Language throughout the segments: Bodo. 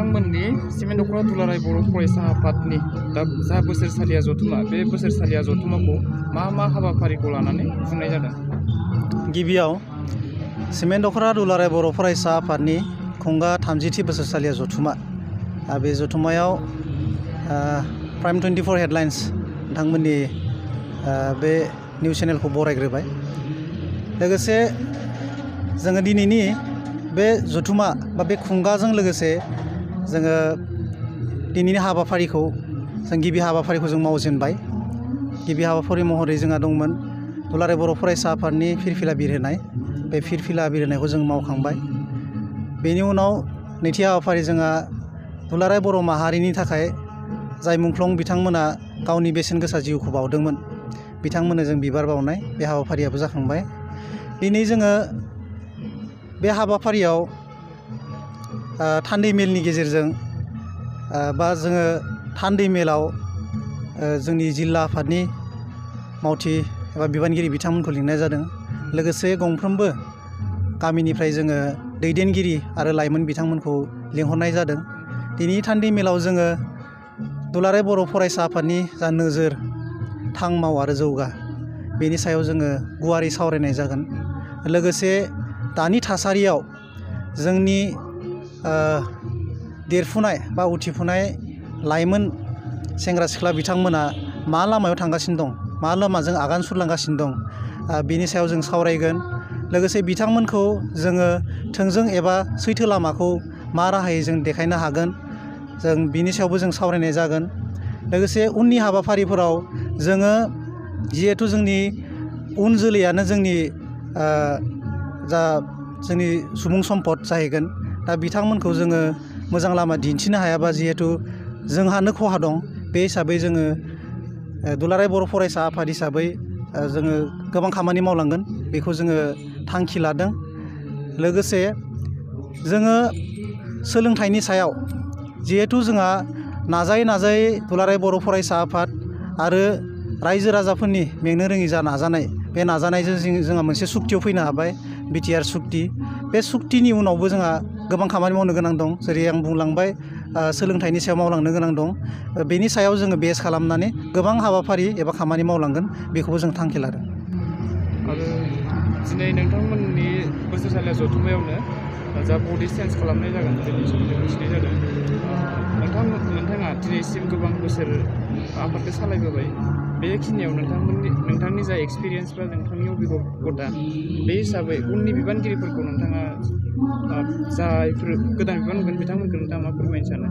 नोंथांमोननि सिमेन्ट दख'रा दुलाराय बर' फरायसा आफादनि दा जा बोसोरसालिया जथुमा बे बोसोरसालिया जथुमाखौ मा हाबाफारिखौ लानानै खुंनाय जादों? गिबियाव सिमेन्ट दख'रा दुलाराय बर' फरायसा आफादनि खुंगा 30थि बोसोरसालिया जथुमा बे जथुमायाव प्राइम 24 हेडलाइन्स नोंथांमोननि बे निउस चेनेलखौ बरायग्रोबाय। लोगोसे जोङो दिनैनि बे जथुमा बा बे खुंगाजों लोगोसे जोङो दिनैनि हाबाफारिखौ गिबि हाबाफारिखौ जों मावजेनबाय। गिबि हाबाफारि महरै जोंहा दंमोन दुलाराय बर' फरायसा आफादनि फिरफिला बिरहोनाय। बे फिरफिला बिरहोनायखौ जों मावखांबाय। बेनि उनाव नैथि हाबाफारि जोंहा दुलाराय बर' माहारिनि थाखाय जाय मुंख्लं बिथांमोना गावनि बेसेन गोसा जिउखौ बावदोंमोन बिथांमोननो जों बिबार बावनाय बे हाबाफारियाबो जाखांबाय। दिनै जोङो बे हाबाफारियाव थान्दै मेलनि गेजेरजों बा जोङो थान्दै मेलाव जोंनि जिल्ला आफादनि मावथि एबा बिबानगिरि बिथांमोनखौ लिंनाय जादों। लोगोसे गंफ्रोमबो गामिनिफ्राय जोङो दैदेनगिरि आरो लाइमोन बिथांमोनखौ लिंहरनाय जादों। दिनै थान्दै मेलाव जोङो दुलाराय बर' फरायसा आफादनि जा नोजोर थां माव आरो जौगा बेनि सायाव जोङो गुवारै सावरायनाय जागोन। लोगोसे दानि थासारियाव जोंनि देरफुनाय बा उथिफुनाय लाइमोन सेंग्रा सिख्ला बिथांमोना मा लामायाव थांगासिनो दं, मा लामाजों आगान सुरलांगासिनो दं बिनि सायाव जों सावरायगोन। लोगोसे बिथांमोनखौ जोङो थोंजों एबा सैथो लामाखौ मा राहायै जों देखायनो हागोन जों बिनि सायावबो जों सावरायनाय जागोन। लोगोसे उननि हाबाफारिफोराव जोङो जिहेथु जोंनि उन जोलैयानो जोंनि जा जोंनि सुबुं सम्पद जाहैगोन। दा बिथांमोनखौ जोङो मोजां लामा दिन्थिनो हायाबा जिहेथु जोंहानो खहा दं। बे हिसाबै जोङो दुलाराय बर' फरायसा आफाद हिसाबै जोङो गोबां खामानि मावलांगोन बेखौ जोङो थांखि लादों। लोगोसे जोङो सोलोंथाइनि सायाव जिहेथु जोंहा नाजायै दुलाराय बर' फरायसा आफाद आरो रायजो राजाफोरनि मेंनो रोङि जा नाजानाय बे नाजानायजों जोंहा मोनसे सुक्तियाव फैनो हाबाय, बिटिआर सुक्ति। बे सुक्तिनि उनावबो जोंहा गोबां खामानि मावनो गोनां दं। जेरै आं बुंलांबाय सोलोंथाइनि सायाव मावलांनो गोनां दं। बेनि सायाव जोङो बेस खालामनानै गोबां हाबाफारि एबा खामानि मावलांगोन बेखौबो जों थांखि लादों। आरो दिनै नोंथांमोननि बोसोरसालिया जथुमायावनो जा बडि चेन्ज खालामनाय जागोन बेनि सोमोन्दै मिथिनाय जादों। नोंथाङा दिनैसिम गोबां बोसोर आफादखौ सालायबोबाय। बेखिनियाव नोंथांनि जा एक्सपिरियेन्स बा नोंथांनि अभिगता बे हिसाबै उननि बिबानगिरिफोरखौ नोंथाङा जायफोर गोदान बिबान मोनगोन बिथांमोनखौ नोंथाङा मा फोरमायनो सानो?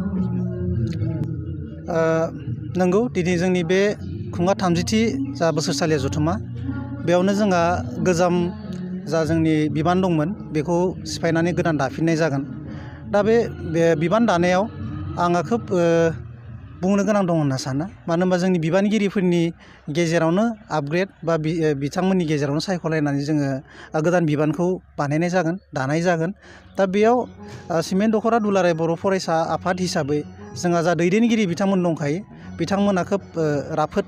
नंगौ, दिनै जोंनि बे खुंगा 30थि जा बोसोरसालिया जथुमा बेयावनो जोंहा गोजाम जा जोंनि बिबान दंमोन बेखौ सिफायनानै गोदान दाफिननाय जागोन। दा बे बिबान दानायाव आंहा खोब बुंनो गोनां दं होनना सानो। मानो होनबा जोंनि बिबानगिरिफोरनि गेजेरावनो आपग्रेड बा बिथांमोननि गेजेरावनो सायख'लायनानै जोङो गोदान बिबानखौ बानायनाय जागोन, दानाय जागोन। दा बेयाव सिमेन्ट दख'रा दुलाराय बर' फरायसा आफाद हिसाबै जोंहा जा दैदेनगिरि बिथांमोन दंखायो बिथांमोना खोब राफोद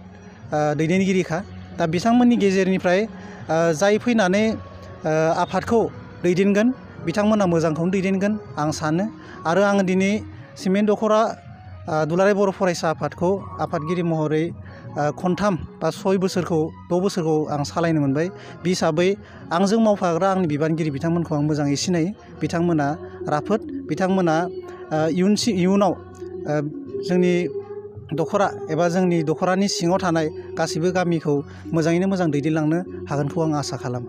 दैदेनगिरिखा। दा बिथांमोननि गेजेरनिफ्राय जाय फैनानै आफादखौ दैदेनगोन बिथांमोना मोजांखौनो दैदेनगोन आं सानो। आरो आङो दिनै सिमेन्ट दख'रा दुलाराय बर' फरायसा आफादखौ आफादगिरि महरै खनथाम बा 6 बोसोरखौ 6 बोसोरखौ आं सालायनो मोनबाय। बे हिसाबै आंजों मावफाग्रा आंनि बिबानगिरि बिथांमोनखौ आं मोजाङै सिनायो। बिथांमोना राफोद, बिथांमोना इयुनाव जोंनि दख'रा एबा जोंनि दख'रानि सिङाव थानाय गासिबो गामिखौ मोजाङैनो मोजां दैदेनलांनो हागोनखौ आं आसा खालामो।